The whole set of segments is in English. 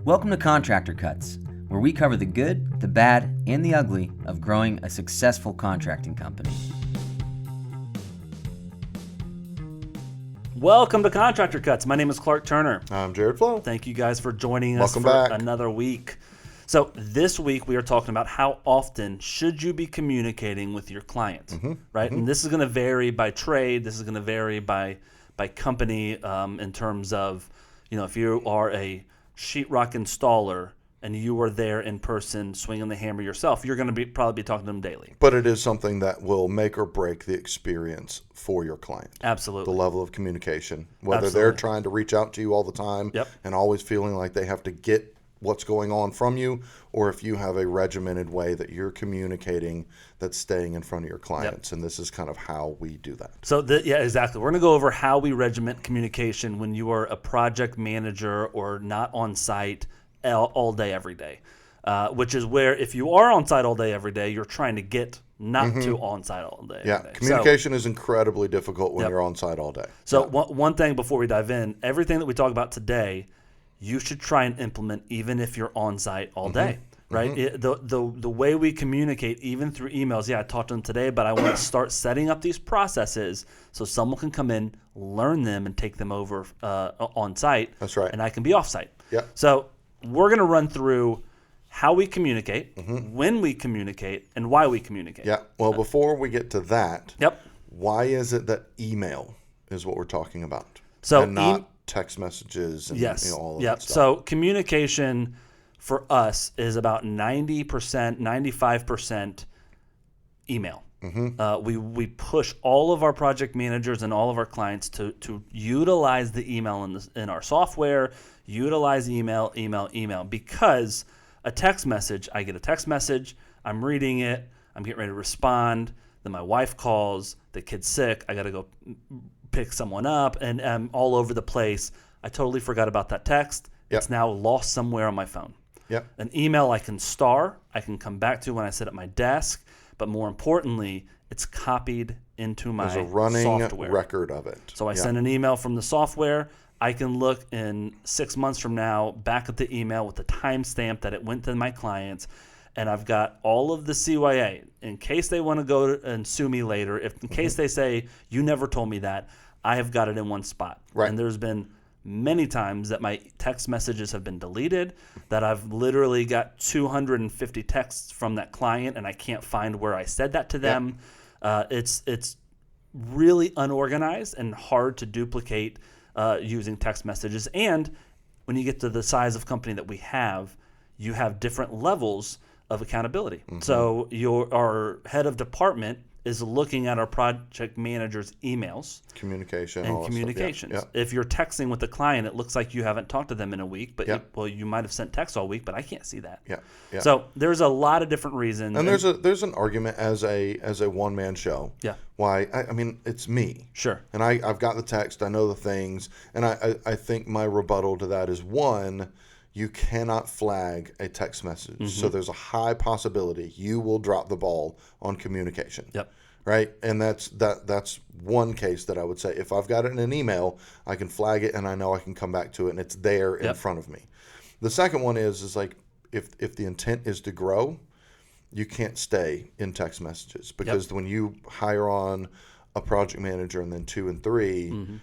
Welcome to Contractor Cuts, where we cover the good, the bad, and the ugly of growing a successful contracting company. Welcome to Contractor Cuts. My name is Clark Turner. I'm Jared Flo. Thank you guys for joining us Welcome for back. another week. So this week we are talking about how often should you be communicating with your client, right? And this is going to vary by trade. This is going to vary by company in terms of, if you are a sheetrock installer and you were there in person swinging the hammer yourself, you're going to probably be talking to them daily. But it is something that will make or break the experience for your client. Absolutely. The level of communication, whether Absolutely. they're trying to reach out to you all the time and always feeling like they have to get what's going on from you, or if you have a regimented way that you're communicating that's staying in front of your clients. And this is kind of how we do that. So, exactly. We're going to go over how we regiment communication when you are a project manager or not on site all day, every day, which is where if you are on site all day, every day, you're trying to get not to on site all day. Yeah, every day. communication is incredibly difficult when you're on site all day. So one thing before we dive in, everything that we talk about today, you should try and implement even if you're on site all day, right? The way we communicate, even through emails, I talked to them today, but I want to start setting up these processes so someone can come in, learn them, and take them over on site. That's right. And I can be off site. Yeah. So we're going to run through how we communicate, when we communicate, and why we communicate. Yeah. Well, before we get to that, Yep. why is it that email is what we're talking about? So and not text messages and all of that stuff. So communication for us is about 90%, 95% email. We push all of our project managers and all of our clients to utilize the email in our software, utilize email, because a text message, I get a text message, I'm reading it, I'm getting ready to respond, then my wife calls, the kid's sick, I got to go pick someone up, and I'm all over the place. I totally forgot about that text. It's now lost somewhere on my phone. An email I can I can come back to when I sit at my desk, but more importantly, it's copied into my software. There's a running record of it. So I send an email from the software. I can look in 6 months from now back at the email with the timestamp that it went to my clients, and I've got all of the CYA in case they want to go and sue me later. If in case they say, you never told me that, I have got it in one spot. Right. And there's been many times that my text messages have been deleted, that I've literally got 250 texts from that client and I can't find where I said that to them. It's really unorganized and hard to duplicate using text messages. And when you get to the size of company that we have, you have different levels of accountability. So our head of department is looking at our project manager's emails. Communications. If you're texting with the client, it looks like you haven't talked to them in a week, but you might have sent text all week, but I can't see that. So there's a lot of different reasons. And there's an argument as a one-man show. Why? I mean, it's me. Sure. And I've got the text. I know the things. And I think my rebuttal to that is, one, you cannot flag a text message. So there's a high possibility you will drop the ball on communication. Right? And that's one case that I would say, if I've got it in an email, I can flag it and I know I can come back to it and it's there in front of me. The second one is like, if the intent is to grow, you can't stay in text messages, because when you hire on a project manager and then 2 and 3,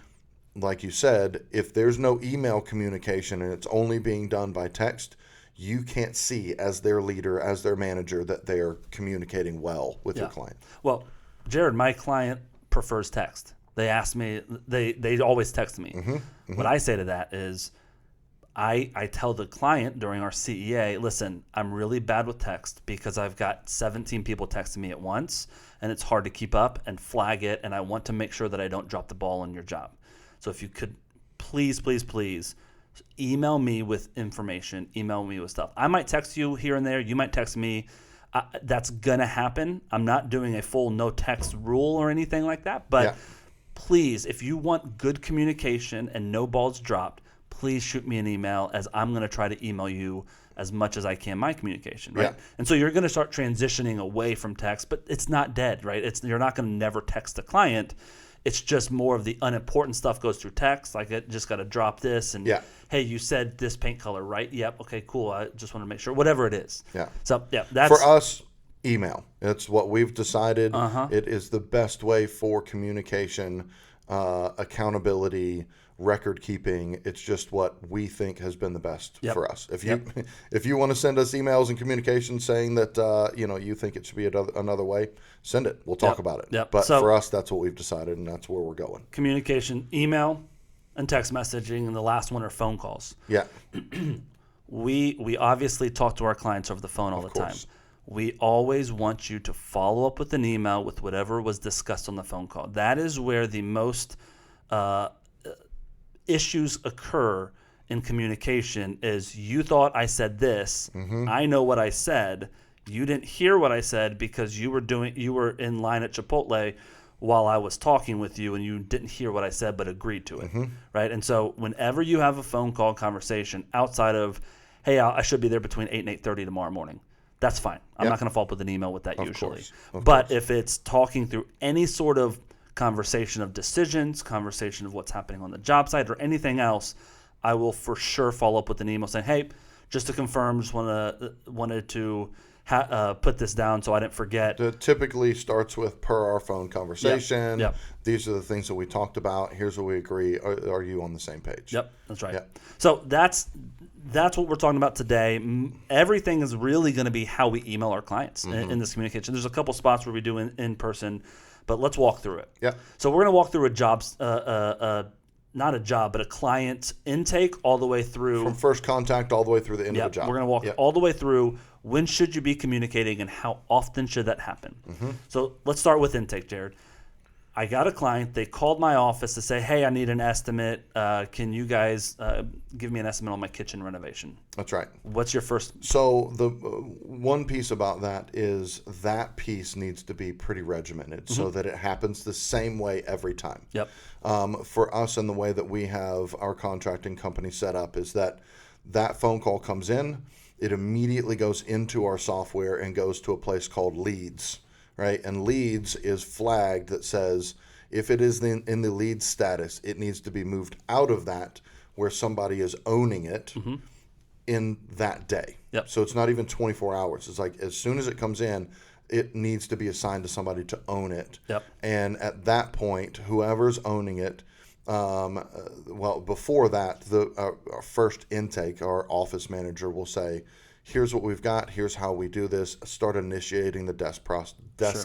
like you said, if there's no email communication and it's only being done by text, you can't see as their leader, as their manager, that they're communicating well with your client. Well, Jared, my client prefers text. They ask me, they always text me. What I say to that is, I tell the client during our CEA, listen, I'm really bad with text because I've got 17 people texting me at once and it's hard to keep up and flag it, and I want to make sure that I don't drop the ball on your job. So if you could please email me with information, email me with stuff. I might text you here and there. You might text me. That's going to happen. I'm not doing a full no text rule or anything like that. But please, if you want good communication and no balls dropped, please shoot me an email, as I'm going to try to email you as much as I can my communication, right? And so you're going to start transitioning away from text, but it's not dead, right? You're not going to never text a client. It's just more of the unimportant stuff goes through text. Like, I just got to drop this and, hey, you said this paint color, right? Yep. Okay, cool. I just want to make sure. Whatever it is. Yeah. So, yeah, that's... For us, email. It's what we've decided. It is the best way for communication, accountability, record keeping. It's just what we think has been the best for us. If you want to send us emails and communications saying that you think it should be another way, send it. We'll talk about it. But for us, that's what we've decided, and that's where we're going. Communication, email, and text messaging, and the last one are phone calls. Yeah. We obviously talk to our clients over the phone all the time. We always want you to follow up with an email with whatever was discussed on the phone call. That is where the most issues occur in communication. Is you thought I said this, I know what I said, you didn't hear what I said because you were in line at Chipotle while I was talking with you, and you didn't hear what I said but agreed to it, right? And so whenever you have a phone call conversation outside of, hey, I should be there between 8 and 8:30 tomorrow morning, that's fine. I'm not going to follow up with an email with that usually. Of course. If If it's talking through any sort of conversation of decisions, conversation of what's happening on the job site, or anything else, I will for sure follow up with an email saying, hey, just to confirm, just wanted to put this down so I didn't forget. It typically starts with per our phone conversation. These are the things that we talked about. Here's what we agree. Are you on the same page? Yep, that's right. So that's what we're talking about today. Everything is really going to be how we email our clients in this communication. There's a couple spots where we do in person, but let's walk through it. Yeah. So we're going to walk through not a job, but a client intake all the way through. From first contact all the way through the end of the job. We're going to walk all the way through when should you be communicating and how often should that happen. So let's start with intake, Jared. I got a client. They called my office to say, hey, I need an estimate. Can you guys give me an estimate on my kitchen renovation? That's right. What's your first? So the one piece about that is that piece needs to be pretty regimented so that it happens the same way every time. Yep. For us, and the way that we have our contracting company set up is that phone call comes in, it immediately goes into our software and goes to a place called leads. Right, and leads is flagged that says if it is in the lead status, it needs to be moved out of that where somebody is owning it in that day. Yep. So it's not even 24 hours. It's like as soon as it comes in, it needs to be assigned to somebody to own it. Yep. And at that point, whoever's owning it, before that, our first intake, our office manager will say, here's what we've got, here's how we do this, start initiating the desk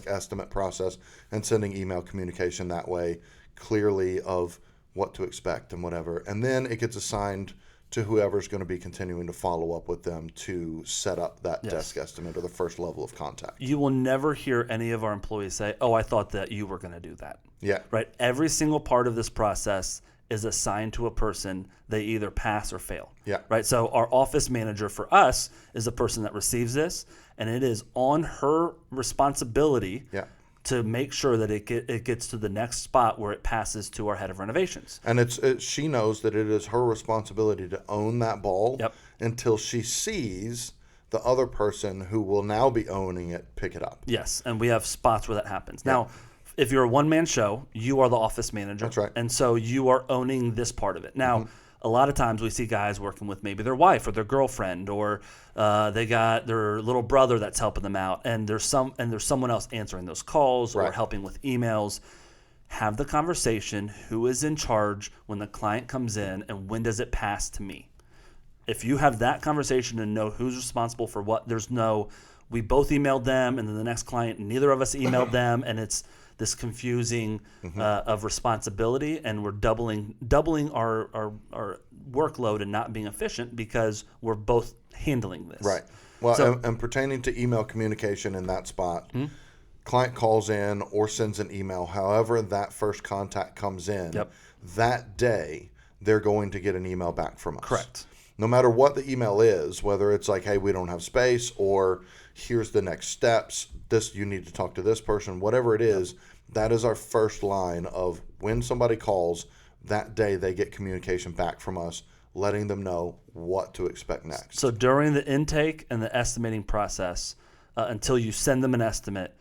estimate process and sending email communication that way clearly of what to expect and whatever. And then it gets assigned to whoever's going to be continuing to follow up with them to set up that desk estimate or the first level of contact. You will never hear any of our employees say, oh, I thought that you were going to do that. Yeah. Right? Every single part of this process is assigned to a person. They either pass or fail. Yeah. Right. So our office manager for us is the person that receives this, and it is on her responsibility to make sure that it gets to the next spot where it passes to our head of renovations. And she knows that it is her responsibility to own that ball until she sees the other person who will now be owning it pick it up. Yes, and we have spots where that happens. Now, if you're a one-man show, you are the office manager. That's right. And so you are owning this part of it. Now, a lot of times we see guys working with maybe their wife or their girlfriend, or they got their little brother that's helping them out, and there's someone else answering those calls or helping with emails. Have the conversation, who is in charge when the client comes in, and when does it pass to me? If you have that conversation and know who's responsible for what, there's no, we both emailed them, and then the next client, neither of us emailed them, and it's this confusing of responsibility, and we're doubling our workload and not being efficient because we're both handling this. Right. Well, and pertaining to email communication in that spot, client calls in or sends an email, however that first contact comes in, that day they're going to get an email back from us. Correct. No matter what the email is, whether it's like, hey, we don't have space, or here's the next steps, this, you need to talk to this person, whatever it is, that is our first line of when somebody calls, that day they get communication back from us, letting them know what to expect next. So during the intake and the estimating process, until you send them an estimate,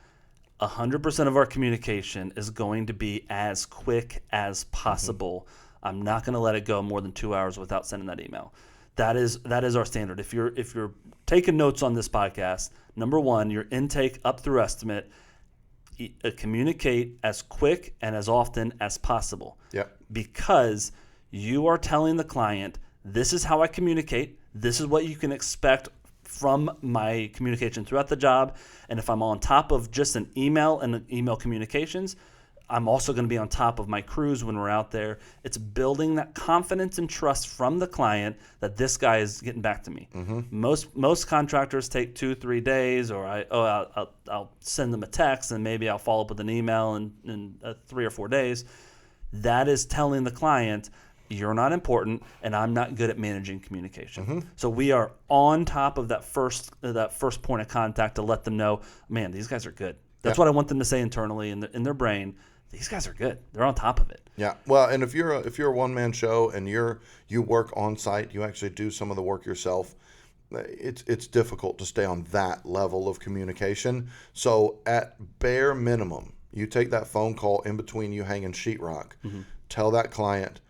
100% of our communication is going to be as quick as possible. I'm not going to let it go more than 2 hours without sending that email. That is our standard. If you're taking notes on this podcast, number one, your intake up through estimate, communicate as quick and as often as possible. Yep. Because you are telling the client, this is how I communicate. This is what you can expect from my communication throughout the job. And if I'm on top of just an email and email communications, I'm also going to be on top of my crews when we're out there. It's building that confidence and trust from the client that this guy is getting back to me. Most contractors take 2-3 days, or I'll send them a text and maybe I'll follow up with an email in 3 or 4 days. That is telling the client, you're not important and I'm not good at managing communication. So we are on top of that first point of contact to let them know, man, these guys are good. That's what I want them to say internally in their brain. These guys are good. They're on top of it. Yeah. Well, and if you're a one-man show and you work on site, you actually do some of the work yourself, it's difficult to stay on that level of communication. So at bare minimum, you take that phone call in between you hanging sheetrock. Tell that client,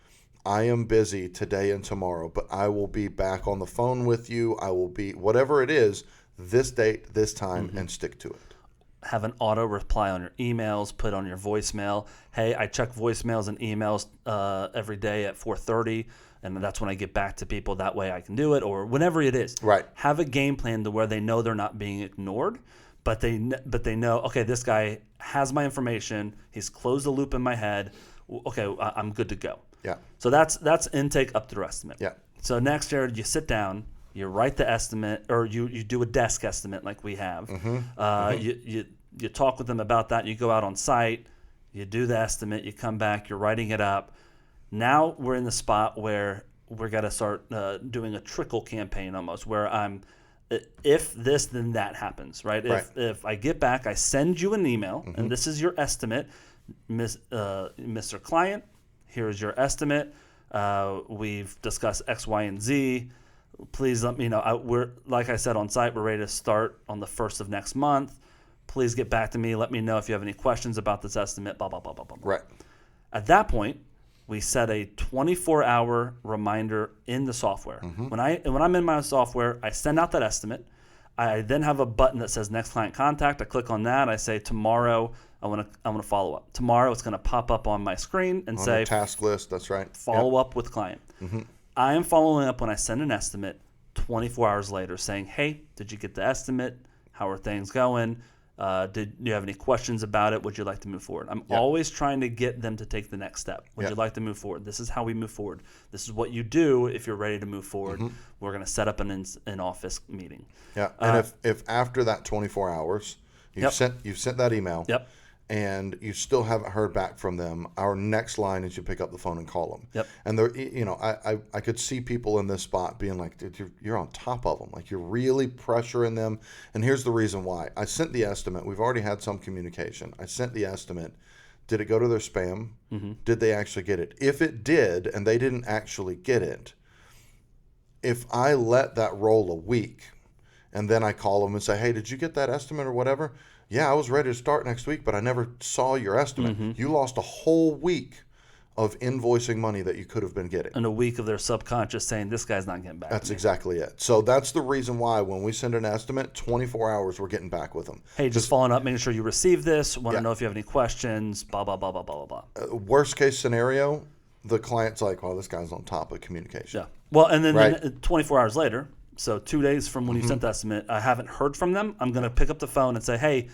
I am busy today and tomorrow, but I will be back on the phone with you. I will be, whatever it is, this date, this time, and stick to it. Have an auto reply on your emails, put on your voicemail. Hey, I check voicemails and emails every day at 4:30, and that's when I get back to people. That way I can do it, or whenever it is. Right. Have a game plan to where they know they're not being ignored, but they know, okay, this guy has my information. He's closed the loop in my head. Okay, I'm good to go. Yeah. So that's intake up through estimate. Yeah. So next, Jared, you sit down. You write the estimate, or you do a desk estimate like we have. You talk with them about that. You go out on site. You do the estimate. You come back. You're writing it up. Now we're in the spot where we're got to start doing a trickle campaign almost, where if this, then that happens, right? If I get back, I send you an email, and this is your estimate, Mr. Client. Here's your estimate. We've discussed X, Y, and Z. Please let me know. We're, like I said, on site. We're ready to start on the 1st of next month. Please get back to me. Let me know if you have any questions about this estimate. Blah blah blah blah blah. Right. At that point, we set a 24-hour reminder in the software. When I'm in my software, I send out that estimate. I then have a button that says Next Client Contact. I click on that. I say tomorrow I want to follow up. Tomorrow it's going to pop up on my screen and say the task list. That's right. Follow up with client. I am following up when I send an estimate 24 hours later saying, hey, did you get the estimate? How are things going? Did you have any questions about it? Would you like to move forward? I'm always trying to get them to take the next step. Would you like to move forward? This is how we move forward. This is what you do if you're ready to move forward. We're going to set up an office meeting. Yeah, and if after that 24 hours you've sent that email, and you still haven't heard back from them, our next line is you pick up the phone and call them. And I could see people in this spot being like, dude, you're on top of them. Like, you're really pressuring them. And here's the reason why. I sent the estimate. We've already had some communication. I sent the estimate. Did it go to their spam? Did they actually get it? If it did and they didn't actually get it, if I let that roll a week and then I call them and say, hey, did you get that estimate or whatever? Yeah, I was ready to start next week, but I never saw your estimate. You lost a whole week of invoicing money that you could have been getting. And a week of their subconscious saying, this guy's not getting back. That's exactly it. So that's the reason why when we send an estimate, 24 hours, we're getting back with them. Hey, just following up, making sure you receive this. Want to know if you have any questions, blah, blah, blah, blah, blah, blah. Worst case scenario, the client's like, well, this guy's on top of communication. Yeah. Well, and then 24 hours later, so 2 days from when you sent the estimate, I haven't heard from them. I'm going to pick up the phone and say, hey,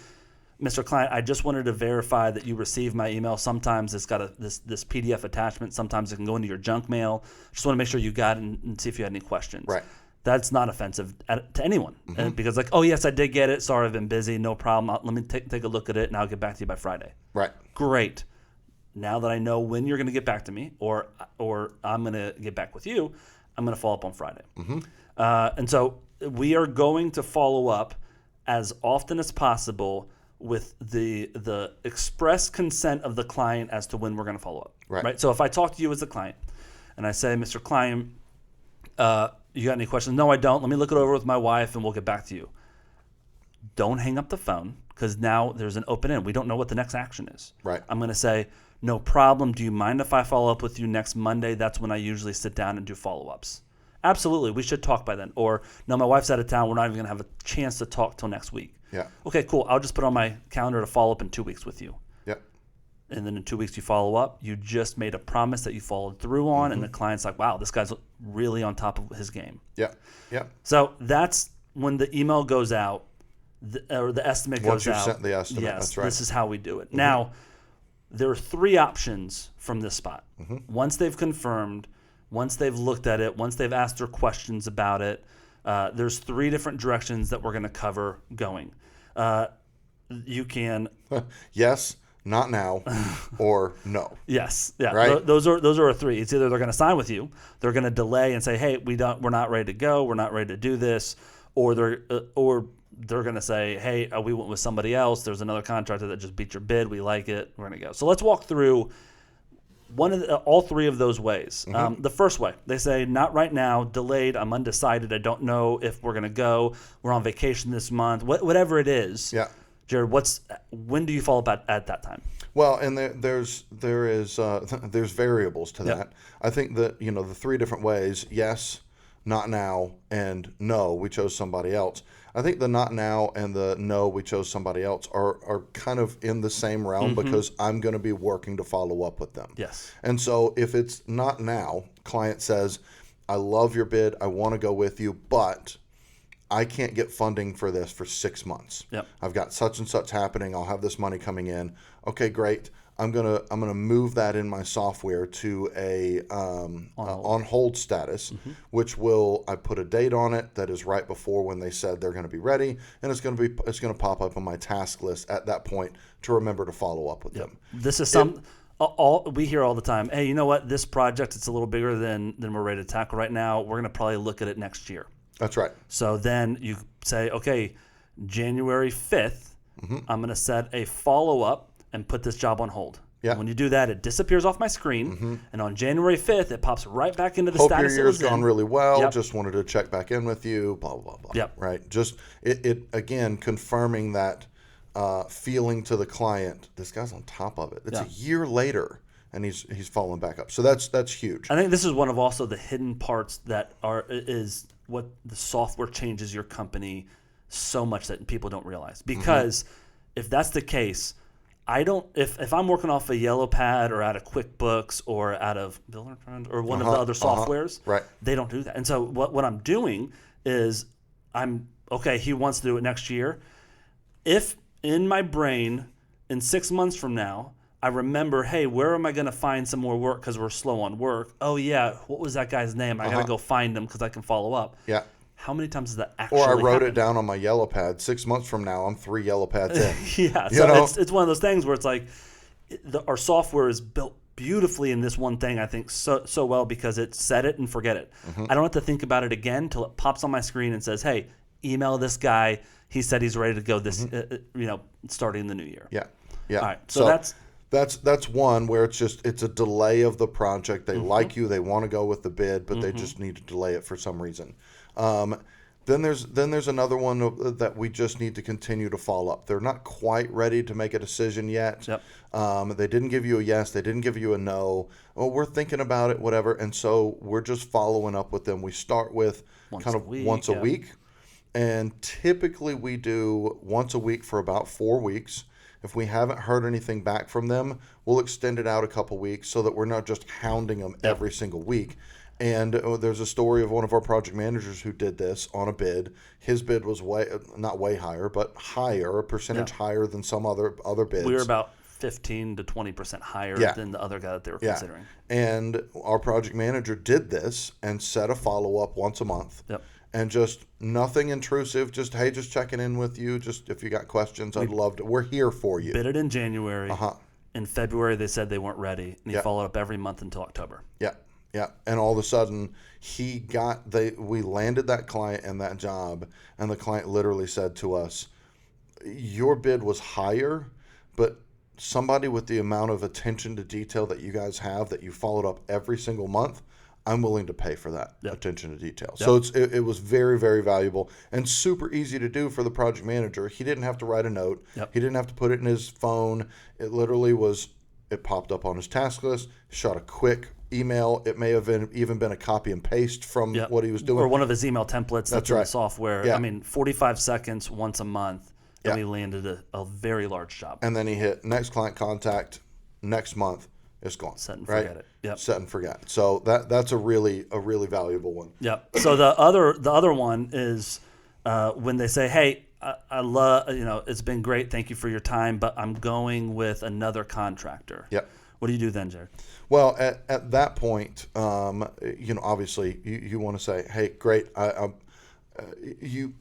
Mr. Client, I just wanted to verify that you received my email. Sometimes it's got this PDF attachment. Sometimes it can go into your junk mail. Just want to make sure you got it and see if you had any questions. Right. That's not offensive to anyone. Because like, oh, yes, I did get it. Sorry, I've been busy. No problem. Let me take a look at it, and I'll get back to you by Friday. Right. Great. Now that I know when you're going to get back to me or I'm going to get back with you, I'm going to follow up on Friday. And so we are going to follow up as often as possible with the express consent of the client as to when we're going to follow up. Right. So if I talk to you as a client and I say, Mr. Client, you got any questions? No, I don't. Let me look it over with my wife and we'll get back to you. don't hang up the phone, because now there's an open end. We don't know what the next action is. Right. I'm going to say, no problem. Do you mind if I follow up with you next Monday? That's when I usually sit down and do follow-ups. Absolutely. We should talk by then. Or, no, my wife's out of town. We're not even going to have a chance to talk till next week. Yeah. Okay, cool. I'll just put on my calendar to follow up in 2 weeks with you. Yep. And then in 2 weeks you follow up. You just made a promise that you followed through on, and the client's like, wow, this guy's really on top of his game. Yeah. Yeah. So that's when the email goes out, or the estimate goes out. Once you've sent the estimate, yes, that's right. This is how we do it. Now, there are 3 options from this spot. Once they've confirmed, once they've looked at it, once they've asked their questions about it, there's 3 different directions that we're going to cover going. You can... Yes, not now, or no. Yes, yeah. Right? Those are our 3. It's either they're going to sign with you, they're going to delay and say, "Hey, we're not ready to go, we're not ready to do this," or they're going to say, "Hey, we went with somebody else. There's another contractor that just beat your bid. We like it. We're going to go." So let's walk through all 3 of those ways. The first way, they say, "Not right now, delayed. I'm undecided. I don't know if we're going to go. We're on vacation this month." Whatever it is. Yeah. Jared, when do you follow up at that time? Well, and there's variables to that. Yep. I think that the 3 different ways: yes, not now, and no, we chose somebody else. I think the not now and the no, we chose somebody else are kind of in the same realm, because I'm going to be working to follow up with them. Yes. And so if it's not now, client says, "I love your bid, I want to go with you, but I can't get funding for this for 6 months. Yep. I've got such and such happening. I'll have this money coming in." Okay, great. I'm gonna move that in my software to a on hold status, which I put a date on it that is right before when they said they're going to be ready, and it's going to pop up on my task list at that point to remember to follow up with them. This is we hear all the time. Hey, you know what? This project, it's a little bigger than we're ready to tackle right now. We're going to probably look at it next year. That's right. So then you say, okay, January 5th, I'm going to set a follow-up and put this job on hold. Yeah. And when you do that, it disappears off my screen, and on January 5th, it pops right back into the Hope status your year's gone really well. Yep. Just wanted to check back in with you. Blah blah blah. Yep. Right. Just it again confirming that feeling to the client. This guy's on top of it. It's a year later, and he's following back up. So that's huge. I think this is one of also the hidden parts that is what the software changes your company so much that people don't realize. Because if that's the case, if I'm working off a Yellow Pad or out of QuickBooks or out of Builder Trend or one of the other softwares, right, they don't do that. And so what I'm doing is he wants to do it next year. If in my brain in 6 months from now, I remember, hey, where am I going to find some more work because we're slow on work? Oh, yeah, what was that guy's name? I got to go find him because I can follow up. Yeah. How many times does that actually happen? Or I wrote happen? it down on my Yellow Pad. 6 months from now, I'm 3 Yellow Pads in. Yeah, so it's one of those things where it's like our software is built beautifully in this one thing, I think, so well because it set it and forget it. I don't have to think about it again until it pops on my screen and says, hey, email this guy. He said he's ready to go this, starting in the new year. Yeah, yeah. All right, so that's one where it's a delay of the project. They like you, they want to go with the bid, but they just need to delay it for some reason. Then there's another one that we just need to continue to follow up. They're not quite ready to make a decision yet. Yep. They didn't give you a yes, they didn't give you a no. Well, we're thinking about it, whatever. And so we're just following up with them. We start with once a week. And typically we do once a week for about 4 weeks. If we haven't heard anything back from them, we'll extend it out a couple weeks so that we're not just hounding them every single week. And there's a story of one of our project managers who did this on a bid. His bid was not way higher, but higher, a percentage higher than some other bids. We were about 15 to 20% higher than the other guy that they were considering. And our project manager did this and set a follow-up once a month. Yep. And just nothing intrusive, just, hey, just checking in with you. Just if you got questions, I'd love to. We're here for you. Bid it in January. In February, they said they weren't ready. And he followed up every month until October. Yeah. Yeah, and all of a sudden, we landed that client and that job, and the client literally said to us, your bid was higher, but somebody with the amount of attention to detail that you guys have, that you followed up every single month, I'm willing to pay for that Yep. attention to detail. Yep. So it was very, very valuable and super easy to do for the project manager. He didn't have to write a note. Yep. He didn't have to put it in his phone. It literally was, it popped up on his task list, shot a quick email. It may have even been a copy and paste from Yep. what he was doing. Or one of his email templates that's in the right. software. Yeah. I mean, 45 seconds once a month, and Yeah. we landed a very large job. And then he hit next client contact next month. It's gone. Set and right? forget it. Yep. Set and forget. So that's a really valuable one. Yep. So the other one is when they say, "Hey, I love, it's been great. Thank you for your time, but I'm going with another contractor." Yep. What do you do then, Jared? Well, at that point, obviously you want to say, "Hey, great." You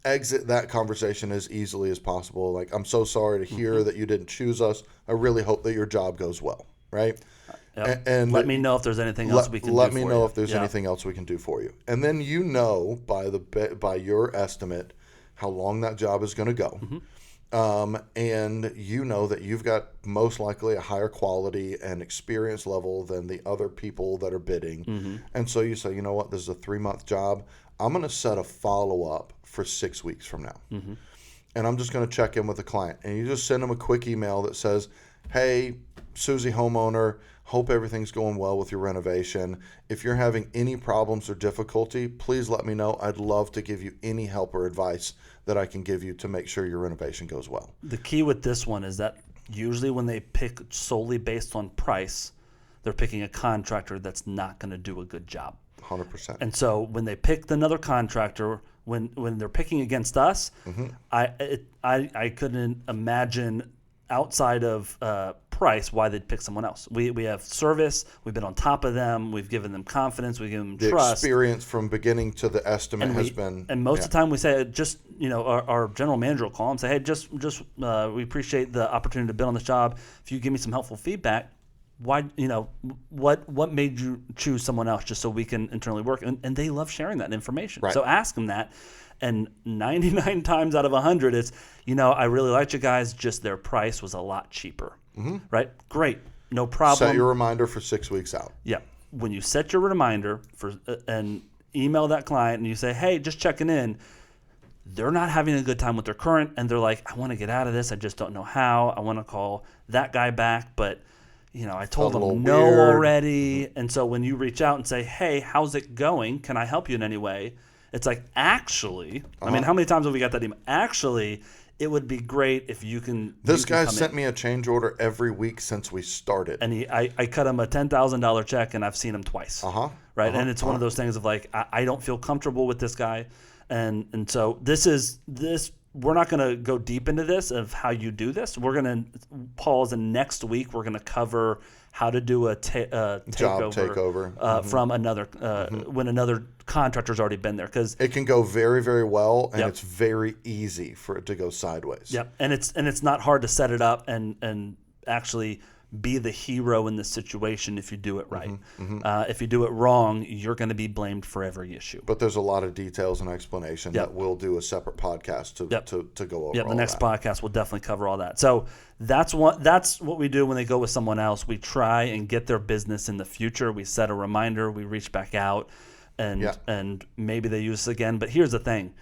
exit that conversation as easily as possible. Like, I'm so sorry to hear that you didn't choose us. I really hope that your job goes well. Right. Yep. And let me know if there's anything else we can do for you. Let me know if there's anything else we can do for you. And then by your estimate how long that job is going to go. And you know that you've got most likely a higher quality and experience level than the other people that are bidding. And so you say, you know what, this is a 3-month job. I'm going to set a follow-up for 6 weeks from now. And I'm just going to check in with the client. And you just send them a quick email that says, hey, Susie homeowner, hope everything's going well with your renovation. If you're having any problems or difficulty, please let me know. I'd love to give you any help or advice that I can give you to make sure your renovation goes well. The key with this one is that usually when they pick solely based on price, they're picking a contractor that's not going to do a good job. 100%. And so when they picked another contractor, when they're picking against us, I couldn't imagine outside of price why they'd pick someone else. We have service. We've been on top of them. We've given them confidence. We've given them The trust. experience from beginning to the estimate has been. And most of the time we say, just, our general manager will call and say, hey, just we appreciate the opportunity to bid on this job. If you give me some helpful feedback, why, what made you choose someone else, just so we can internally work? And they love sharing that information. Right. So ask them that. And 99 times out of 100, it's, I really liked you guys, just their price was a lot cheaper. Right? Great. No problem. Set your reminder for 6 weeks out. Yeah. When you set your reminder and email that client and you say, hey, just checking in, they're not having a good time with their current, and they're like, I want to get out of this. I just don't know how. I want to call that guy back, but I told him no already. And so when you reach out and say, hey, how's it going? Can I help you in any way? It's like, actually, I mean, how many times have we got that email? Actually, it would be great if you can. This guy sent me a change order every week since we started. And I cut him a $10,000 check, and I've seen him twice. Right. And it's one of those things of like, I don't feel comfortable with this guy. And so this. We're not going to go deep into this of how you do this. We're going to pause, and next week we're going to cover how to do a job takeover from another when another contractor's already been there, because it can go very, very well, and it's very easy for it to go sideways. Yep, and it's not hard to set it up and actually be the hero in this situation if you do it right. If you do it wrong, you're going to be blamed for every issue. But there's a lot of details and explanation that we'll do a separate podcast to go over. Yeah, the next podcast will definitely cover all that. So that's what we do when they go with someone else. We try and get their business in the future. We set a reminder. We reach back out, and maybe they use us again. But here's the thing: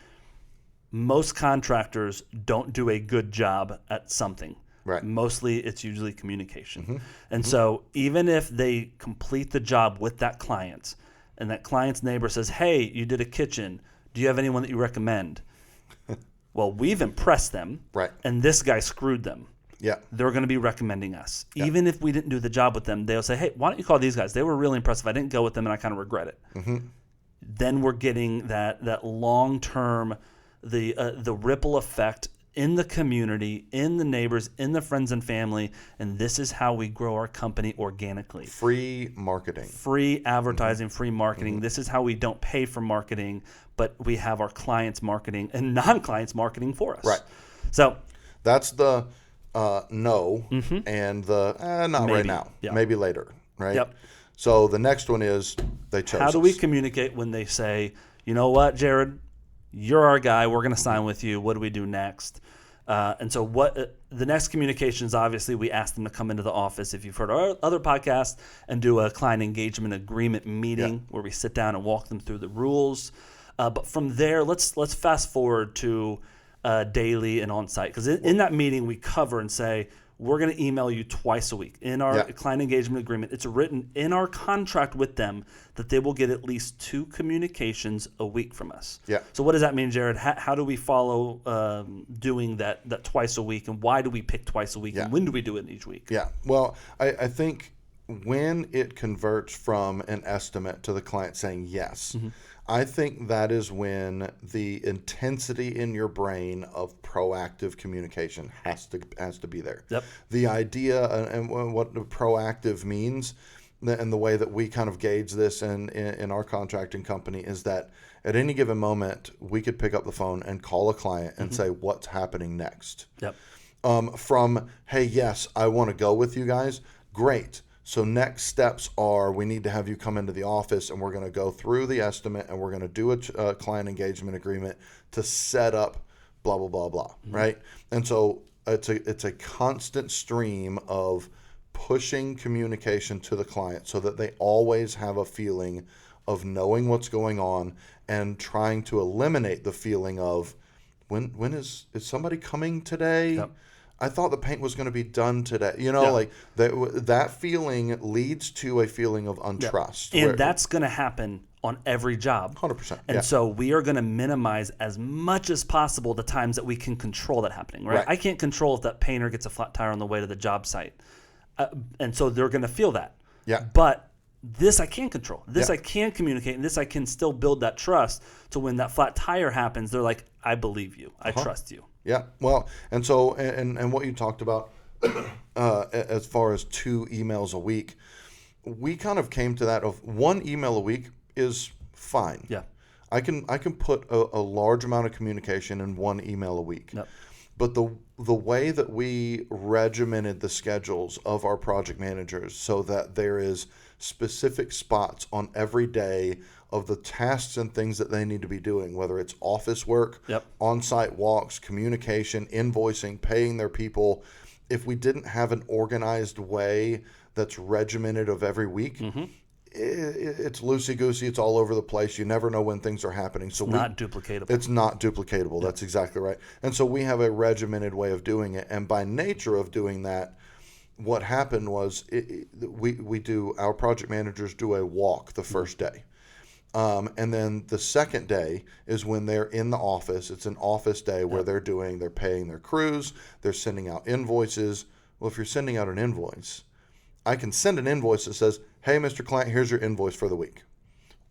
most contractors don't do a good job at something. Right. Mostly it's usually communication. And so even if they complete the job with that client and that client's neighbor says, hey, you did a kitchen, do you have anyone that you recommend? Well, we've impressed them, right, and this guy screwed them. Yeah. They're going to be recommending us. Yeah. Even if we didn't do the job with them, they'll say, hey, why don't you call these guys? They were really impressive. I didn't go with them, and I kind of regret it. Then we're getting that long-term, the ripple effect in the community, in the neighbors, in the friends and family, and this is how we grow our company organically. Free marketing. Free advertising, free marketing. This is how we don't pay for marketing, but we have our clients marketing and non-clients marketing for us. Right. So that's the no and the not maybe. Right now, maybe later, right? Yep. So the next one is they chose How do we communicate when they say, you know what, Jared, you're our guy, we're going to sign with you, what do we do next? And so what the next communications, obviously, we ask them to come into the office, if you've heard our other podcasts, and do a client engagement agreement meeting where we sit down and walk them through the rules. But from there, let's fast forward to daily and on-site. Because in that meeting, we cover and say, we're going to email you twice a week. In our client engagement agreement, it's written in our contract with them that they will get at least 2 communications a week from us. Yeah. So what does that mean, Jared? How do we follow doing that twice a week, and why do we pick twice a week, and when do we do it each week? Yeah. Well, I think when it converts from an estimate to the client saying yes, I think that is when the intensity in your brain of proactive communication has to be there. Yep. The idea and what the proactive means, and the way that we kind of gauge this in our contracting company, is that at any given moment we could pick up the phone and call a client and say, what's happening next? Yep. From, hey, yes, I want to go with you guys. Great. So next steps are, we need to have you come into the office, and we're going to go through the estimate, and we're going to do a client engagement agreement to set up blah, blah, blah, blah, right? And so it's a constant stream of pushing communication to the client so that they always have a feeling of knowing what's going on, and trying to eliminate the feeling of, when is somebody coming today? Yep. I thought the paint was going to be done today. Like that feeling leads to a feeling of untrust. And that's going to happen on every job. 100%. And so we are going to minimize as much as possible the times that we can control that happening, right? I can't control if that painter gets a flat tire on the way to the job site. And so they're going to feel that. Yeah. But this I can control. This I can communicate, and this I can still build that trust. So when that flat tire happens, they're like, I believe you. I trust you. Yeah, well, and so, and what you talked about as far as 2 emails a week, we kind of came to that of 1 email a week is fine. Yeah. I can put a large amount of communication in 1 email a week. Yep. But the way that we regimented the schedules of our project managers so that there is specific spots on every day of the tasks and things that they need to be doing, whether it's office work, on-site walks, communication, invoicing, paying their people. If we didn't have an organized way that's regimented of every week, it's loosey-goosey. It's all over the place. You never know when things are happening. So Not duplicatable. It's not duplicatable. That's exactly right. And so we have a regimented way of doing it. And by nature of doing that, what happened was our project managers do a walk the first day. And then the second day is when they're in the office. It's an office day where they're paying their crews, they're sending out invoices. Well, if you're sending out an invoice, I can send an invoice that says, hey, Mr. Client, here's your invoice for the week.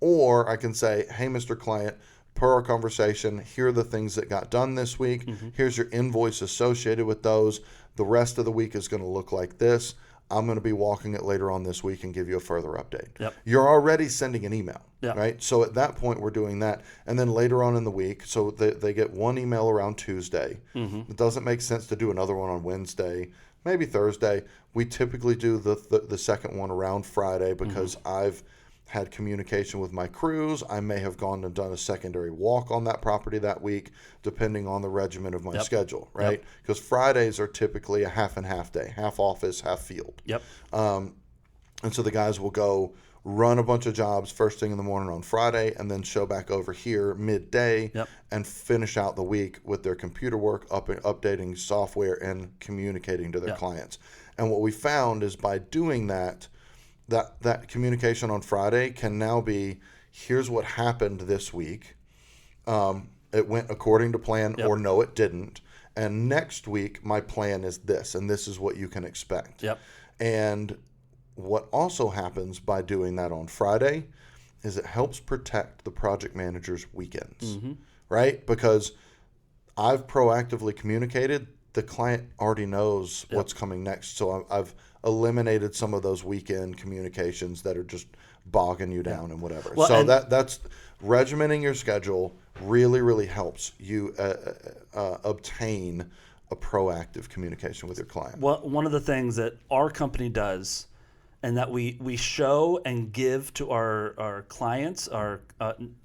Or I can say, hey, Mr. Client, per our conversation, here are the things that got done this week. Here's your invoice associated with those. The rest of the week is going to look like this. I'm going to be walking it later on this week and give you a further update. Yep. You're already sending an email, right? So at that point, we're doing that. And then later on in the week, so they get 1 email around Tuesday. It doesn't make sense to do another one on Wednesday, maybe Thursday. We typically do the second one around Friday because I've had communication with my crews. I may have gone and done a secondary walk on that property that week, depending on the regimen of my schedule, right? Because Fridays are typically a half and half day, half office, half field. And so the guys will go run a bunch of jobs first thing in the morning on Friday, and then show back over here midday and finish out the week with their computer work, updating software and communicating to their clients. And what we found is by doing that communication on Friday can now be, here's what happened this week. It went according to plan or no, it didn't. And next week, my plan is this, and this is what you can expect. And what also happens by doing that on Friday is it helps protect the project manager's weekends, right? Because I've proactively communicated, the client already knows what's coming next. So I've eliminated some of those weekend communications that are just bogging you down and whatever. Well, so that's regimenting your schedule really, really helps you obtain a proactive communication with your client. Well, one of the things that our company does, and that we show and give to our clients,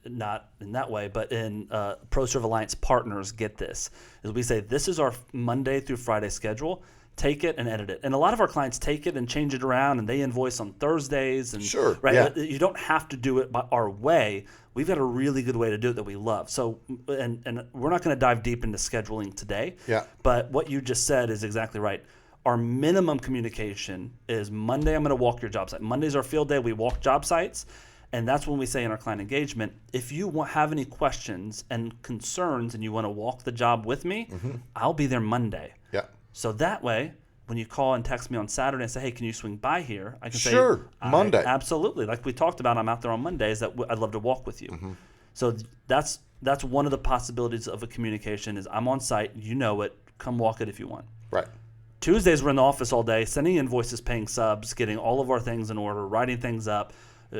not in that way, but in ProServe Alliance partners get this, is we say, this is our Monday through Friday schedule. Take it and edit it. And a lot of our clients take it and change it around, and they invoice on Thursdays. And, Sure, right? yeah. You don't have to do it by our way. We've got a really good way to do it that we love. So, and we're not going to dive deep into scheduling today. Yeah. But what you just said is exactly right. Our minimum communication is Monday, I'm going to walk your job site. Monday's our field day. We walk job sites. And that's when we say in our client engagement, if you have any questions and concerns and you want to walk the job with me, I'll be there Monday. Yeah. So that way, when you call and text me on Saturday and say, hey, can you swing by here? I can Sure, say, Monday. Absolutely. Like we talked about, I'm out there on Mondays. I'd love to walk with you. So that's one of the possibilities of a communication is I'm on site. You know it. Come walk it if you want. Right. Tuesdays, we're in the office all day, sending invoices, paying subs, getting all of our things in order, writing things up,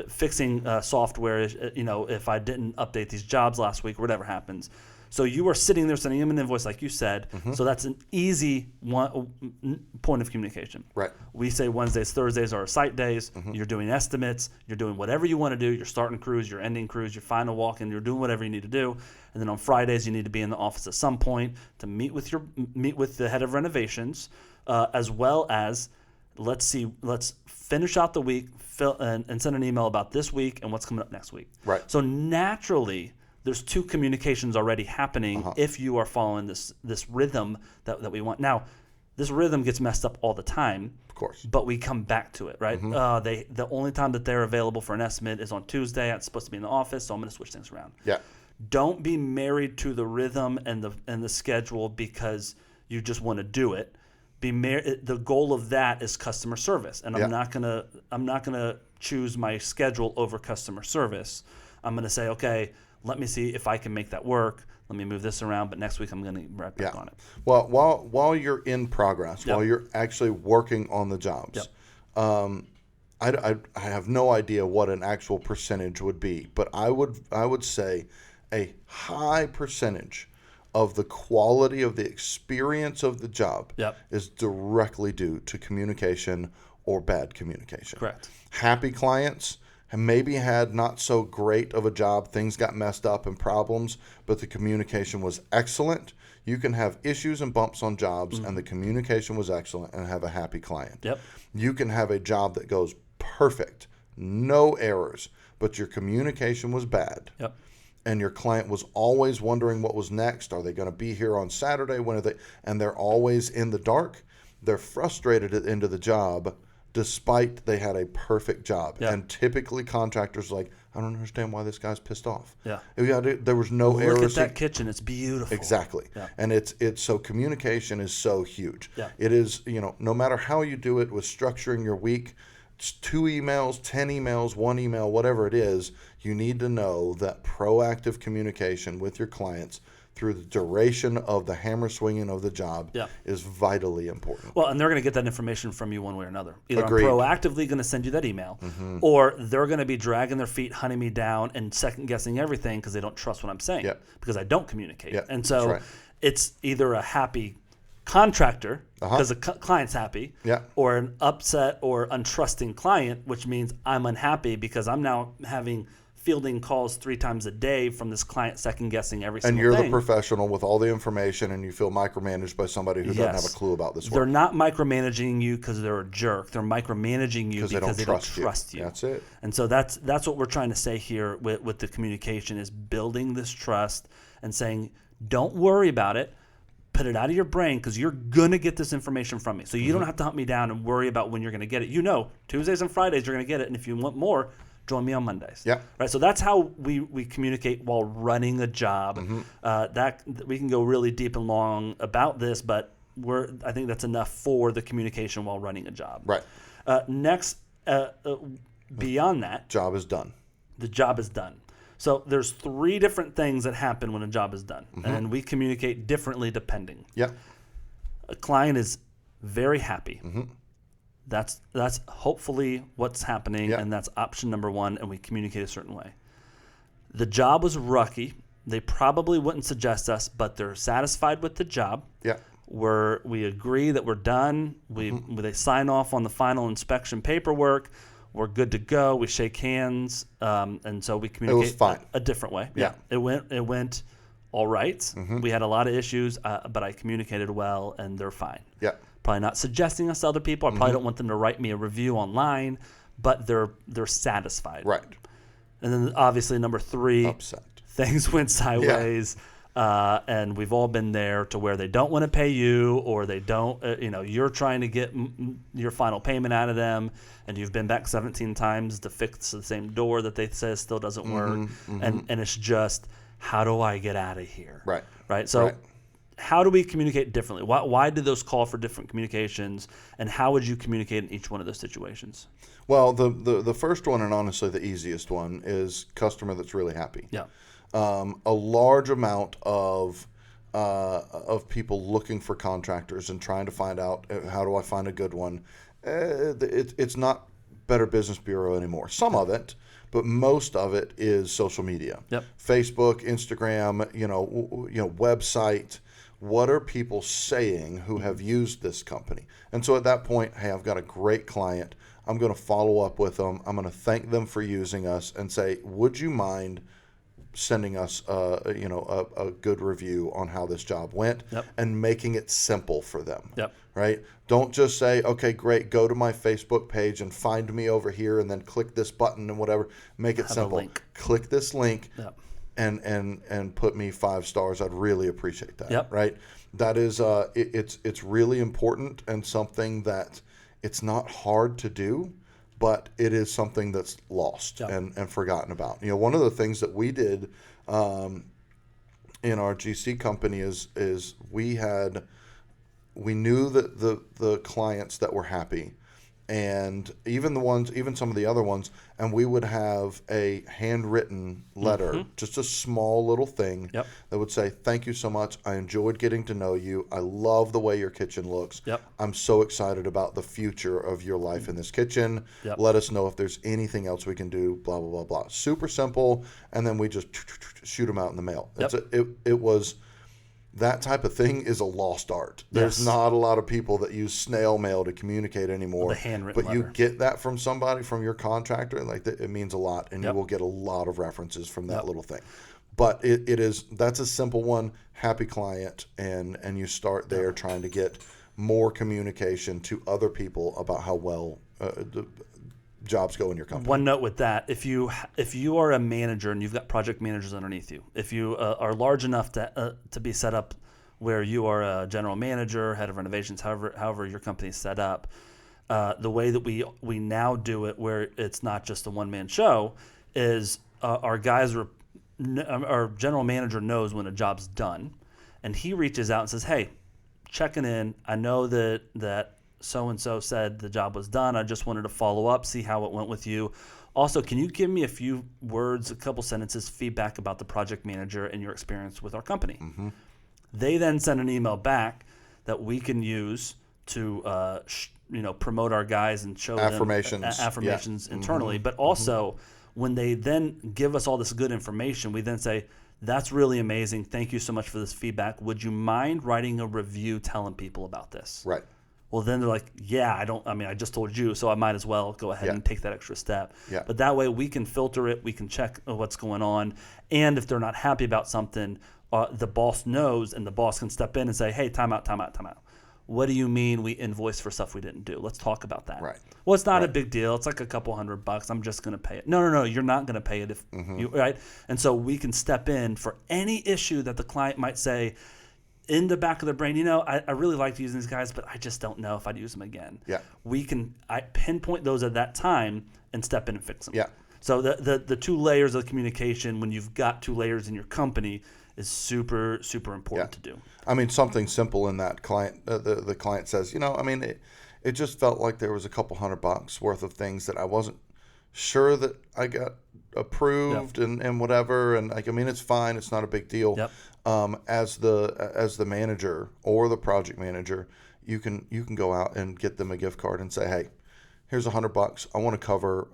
fixing software, if I didn't update these jobs last week, whatever happens. So you are sitting there sending him an invoice like you said. So that's an easy point of communication. Right. We say Wednesdays, Thursdays are our site days. You're doing estimates. You're doing whatever you want to do. You're starting crews, you're ending crews, your final walk-in. You're doing whatever you need to do. And then on Fridays, you need to be in the office at some point to meet with the head of renovations, as well as let's finish out the week, and send an email about this week and what's coming up next week. Right. So naturally, there's two communications already happening if you are following this rhythm that we want. Now, this rhythm gets messed up all the time. Of course. But we come back to it, right? The only time that they're available for an estimate is on Tuesday. I'm supposed to be in the office, so I'm going to switch things around. Yeah. Don't be married to the rhythm and the schedule because you just want to do it. The goal of that is customer service, and I'm not gonna choose my schedule over customer service. I'm gonna say, okay, let me see if I can make that work. Let me move this around, but next week I'm gonna get right back on it. Well, while you're in progress, while you're actually working on the jobs, I have no idea what an actual percentage would be, but I would say a high percentage of the quality of the experience of the job is directly due to communication or bad communication. Correct. Happy clients maybe had not so great of a job, things got messed up and problems, but the communication was excellent. You can have issues and bumps on jobs and the communication was excellent and have a happy client. You can have a job that goes perfect, no errors, but your communication was bad. And your client was always wondering what was next. Are they going to be here on Saturday? When are they? And they're always in the dark. They're frustrated at the end of the job, despite they had a perfect job. And typically contractors are like, I don't understand why this guy's pissed off. There was no errors. Look at that kitchen; it's beautiful. Exactly. And it's so communication is so huge. It is, no matter how you do it with structuring your week. 2 emails, 10 emails, 1 email, whatever it is, you need to know that proactive communication with your clients through the duration of the hammer swinging of the job is vitally important. Well, and they're going to get that information from you one way or another. Either Agreed. I'm proactively going to send you that email, or they're going to be dragging their feet, hunting me down, and second-guessing everything because they don't trust what I'm saying because I don't communicate. And so it's either a happy contractor because the client's happy, or an upset or untrusting client, which means I'm unhappy because I'm now fielding calls 3 times a day from this client second guessing every single thing. And you're the professional with all the information and you feel micromanaged by somebody who doesn't have a clue about this work. They're not micromanaging you because they're a jerk. They're micromanaging you because they don't trust you. That's it. And so that's what we're trying to say here with the communication is building this trust and saying, don't worry about it. Put it out of your brain because you're going to get this information from me. So you don't have to hunt me down and worry about when you're going to get it. Tuesdays and Fridays you're going to get it. And if you want more, join me on Mondays. Right. So that's how we communicate while running a job. That we can go really deep and long about this, but I think that's enough for the communication while running a job. Right. Next, beyond that, job is done. The job is done. So there's 3 different things that happen when a job is done, and we communicate differently depending. A client is very happy. That's hopefully what's happening, and that's option number 1, and we communicate a certain way. The job was rocky. They probably wouldn't suggest us, but they're satisfied with the job. We agree that we're done. They sign off on the final inspection paperwork. We're good to go. We shake hands, and so we communicate a different way. Yeah. It went all right. We had a lot of issues, but I communicated well, and they're fine. Yeah. Probably not suggesting us to other people. I probably don't want them to write me a review online, but they're satisfied. Right. And then obviously number 3, Upset. things went sideways. And we've all been there to where they don't want to pay you, or they don't, you're trying to get your final payment out of them, and you've been back 17 times to fix the same door that they say still doesn't work. And it's just, how do I get out of here? Right. So how do we communicate differently? Why do those call for different communications, and how would you communicate in each one of those situations? Well, the first one, and honestly the easiest one, is customer that's really happy. Yeah. A large amount of people looking for contractors and trying to find out, how do I find a good one? It's not Better Business Bureau anymore. Some of it, but most of it is social media. Yep. Facebook, Instagram, website. What are people saying who have used this company? And so at that point, hey, I've got a great client. I'm going to follow up with them. I'm going to thank them for using us and say, would you mind sending us a good review on how this job went, and making it simple for them. Right? Don't just say, okay, great, go to my Facebook page and find me over here and then click this button and whatever. Make it simple. Click this link and put me 5 stars. I'd really appreciate that. Right? That is it's really important, and something that it's not hard to do, but it is something that's lost and forgotten about. One of the things that we did in our GC company is we knew that the clients that were happy, and even some of the other ones, and we would have a handwritten letter, just a small little thing that would say, thank you so much. I enjoyed getting to know you. I love the way your kitchen looks. I'm so excited about the future of your life in this kitchen. Let us know if there's anything else we can do, blah, blah, blah, blah. Super simple. And then we just shoot them out in the mail. It was... That type of thing is a lost art. There's not a lot of people that use snail mail to communicate anymore. The handwritten letter. You get that from somebody, from your contractor, and it means a lot, and you will get a lot of references from that little thing. But that's a simple one. Happy client, and you start there trying to get more communication to other people about how well the jobs go in your company. One note with that: if you are a manager and you've got project managers underneath you, if you are large enough to be set up where you are a general manager, head of renovations, however your company is set up, the way that we now do it, where it's not just a one-man show, is our general manager knows when a job's done, and he reaches out and says, "Hey, checking in. I know that so-and-so said the job was done. I just wanted to follow up, see how it went with you. Also, can you give me a few words, a couple sentences, feedback about the project manager and your experience with our company?" They then send an email back that we can use to promote our guys and show them affirmations internally. But also, when they then give us all this good information, we then say, "That's really amazing. Thank you so much for this feedback. Would you mind writing a review telling people about this?" Right. Well, then they're like, "Yeah, I just told you, so I might as well go ahead and take that extra step." But that way we can filter it, we can check what's going on, and if they're not happy about something, the boss knows, and the boss can step in and say, "Hey, time out. What do you mean we invoice for stuff we didn't do? Let's talk about that." Right. Well, it's not a big deal. It's like a couple $100. I'm just going to pay it. No, you're not going to pay it if you right. And so we can step in for any issue that the client might say in the back of their brain. I really liked using these guys, but I just don't know if I'd use them again. I pinpoint those at that time and step in and fix them. So the 2 layers of communication, when you've got 2 layers in your company, is super, super important to do. I mean, something simple in that client, the client says, it just felt like there was a couple $100 worth of things that I wasn't sure that I got approved and whatever. And it's fine. It's not a big deal. As the manager or the project manager, you can go out and get them a gift card and say, "Hey, here's $100. I want to cover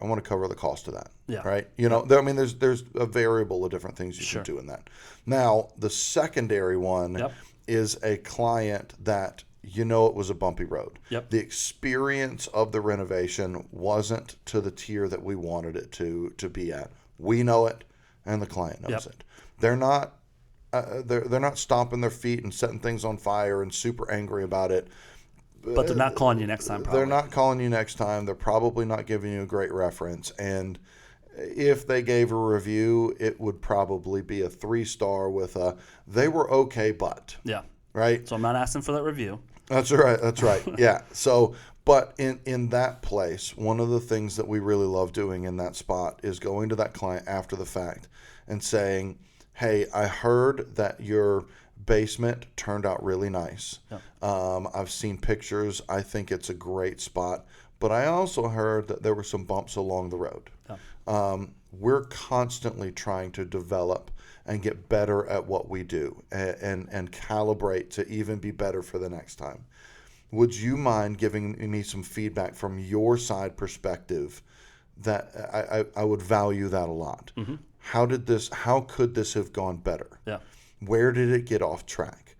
the cost of that." Right. There's a variable of different things you can do in that. Now, the secondary one is a client that it was a bumpy road. Yep. The experience of the renovation wasn't to the tier that we wanted it to be at. We know it, and the client knows it. They're not stomping their feet and setting things on fire and super angry about it. But they're not calling you next time, probably. They're not calling you next time. They're probably not giving you a great reference. And if they gave a review, it would probably be a 3-star with they were okay, but. Yeah. Right? So I'm not asking for that review. That's right. Yeah. So, but in that place, one of the things that we really love doing in that spot is going to that client after the fact and saying, hey, I heard that your basement turned out really nice. Yeah. I've seen pictures. I think it's a great spot. But I also heard that there were some bumps along the road. Yeah. We're constantly trying to develop and get better at what we do and calibrate to even be better for the next time. Would you mind giving me some feedback from your side perspective? That I would value that a lot. Mm-hmm. How could this have gone better? Yeah. Where did it get off track?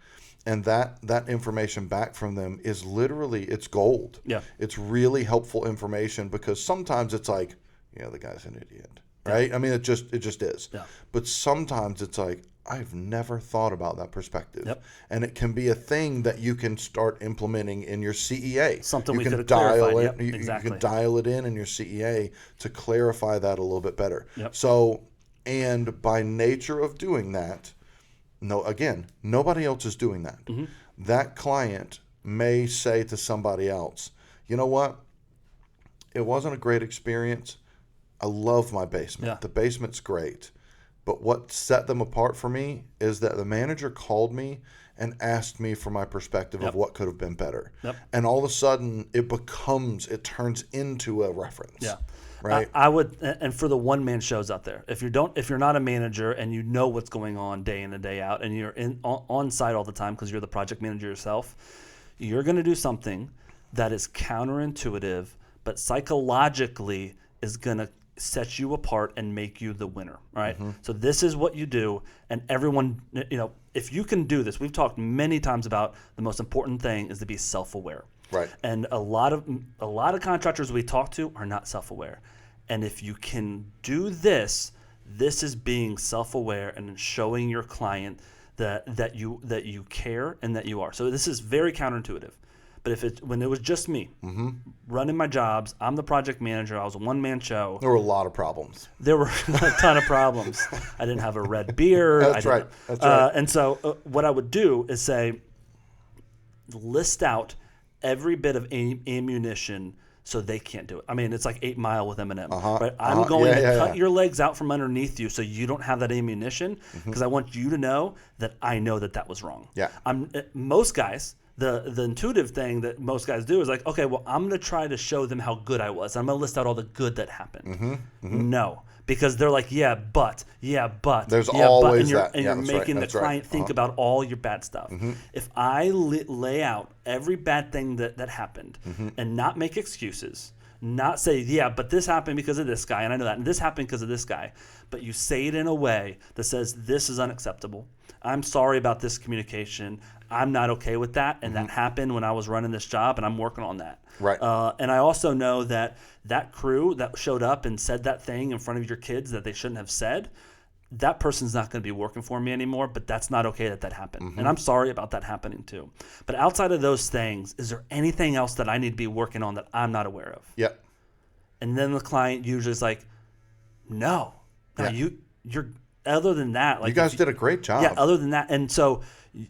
And that information back from them is literally, it's gold. Yeah. It's really helpful information because sometimes it's like, the guy's an idiot. Right? I mean, it just is. Yeah. But sometimes it's like, I've never thought about that perspective. Yep. And it can be a thing that you can start implementing in your CEA. Something we could have clarified. Exactly. You can dial it in your CEA to clarify that a little bit better. Yep. So, and by nature of doing that, nobody else is doing that. Mm-hmm. That client may say to somebody else, you know what? It wasn't a great experience. I love my basement. Yeah. The basement's great. But what set them apart for me is that the manager called me and asked me for my perspective of what could have been better. Yep. And all of a sudden it turns into a reference. Yeah. Right. I would, and for the one-man shows out there, if you're not a manager and you know what's going on day in and day out and you're on site all the time because you're the project manager yourself, you're going to do something that is counterintuitive, but psychologically is going to set you apart and make you the winner, right? Mm-hmm. So this is what you do, and everyone, if you can do this, we've talked many times about the most important thing is to be self-aware. Right. And a lot of contractors we talk to are not self-aware. And if you can do this is being self-aware and showing your client that you care and that you are. So this is very counterintuitive. But when it was just me running my jobs, I'm the project manager, I was a one-man show. There were a lot of problems. There were a ton of problems. I didn't have a red beard. That's right. And so what I would do is say, list out every bit of ammunition so they can't do it. I mean, it's like 8 Mile with Eminem. Right? I'm going to cut your legs out from underneath you so you don't have that ammunition because I want you to know that I know that was wrong. Yeah. Most guys... The intuitive thing that most guys do is like, okay, well, I'm going to try to show them how good I was. I'm going to list out all the good that happened. No, because they're like, but. There's always that. And you're making the client think about all your bad stuff. If I lay out every bad thing that happened and not make excuses, not say, but this happened because of this guy, and I know that, and this happened because of this guy, but you say it in a way that says, this is unacceptable. I'm sorry about this communication. I'm not okay with that, and that happened when I was running this job, and I'm working on that. Right. And I also know that crew that showed up and said that thing in front of your kids that they shouldn't have said, that person's not going to be working for me anymore, but that's not okay that happened. And I'm sorry about that happening too. But outside of those things, is there anything else that I need to be working on that I'm not aware of? Yep. And then the client usually is like, no, you're other than that. Like you guys did a great job. Yeah, other than that. And so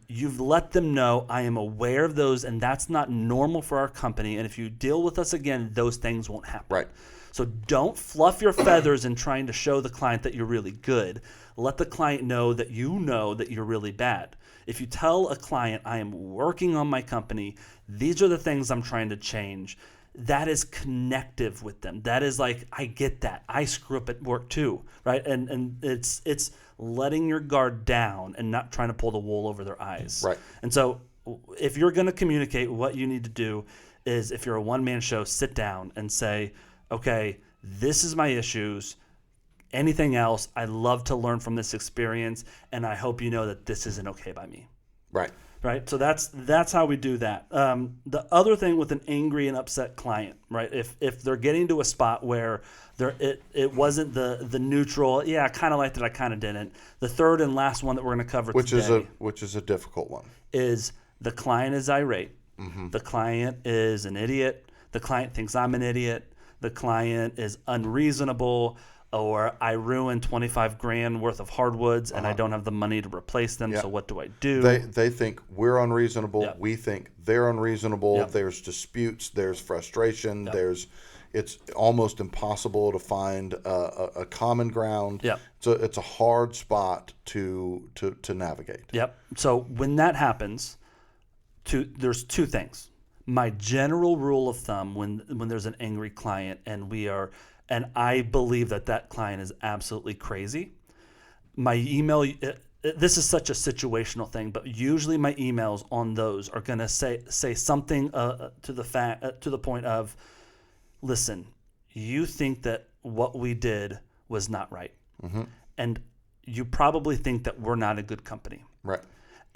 you've let them know I am aware of those, and that's not normal for our company. And if you deal with us again, those things won't happen. Right. So don't fluff your feathers in trying to show the client that you're really good. Let the client know that you're really bad. If you tell a client, I am working on my company, these are the things I'm trying to change, that is connective with them. That is like, I get that. I screw up at work too, right? And it's letting your guard down and not trying to pull the wool over their eyes. Right. And so if you're going to communicate, what you need to do is, if you're a one-man show, sit down and say, okay, this is my issues. Anything else, I'd love to learn from this experience, and I hope you know that this isn't okay by me. Right. So that's how we do that. The other thing with an angry and upset client, right? If they're getting to a spot where it wasn't the neutral, yeah, I kind of liked it, I kind of didn't. The third and last one that we're going to cover today, which is a difficult one, is the client is irate. Mm-hmm. The client is an idiot. The client thinks I'm an idiot. The client is unreasonable, or I ruined 25 grand worth of hardwoods and I don't have the money to replace them. So what do I do? They think we're unreasonable. Yep. We think they're unreasonable. Yep. There's disputes. There's frustration. Yep. It's almost impossible to find a common ground. Yep. So it's a hard spot to navigate. Yep. So when that happens, there's two things. My general rule of thumb when there's an angry client and I believe that client is absolutely crazy, my email, this is such a situational thing, but usually my emails on those are going to say something to the point of, listen, you think that what we did was not right. Mm-hmm. And you probably think that we're not a good company. Right.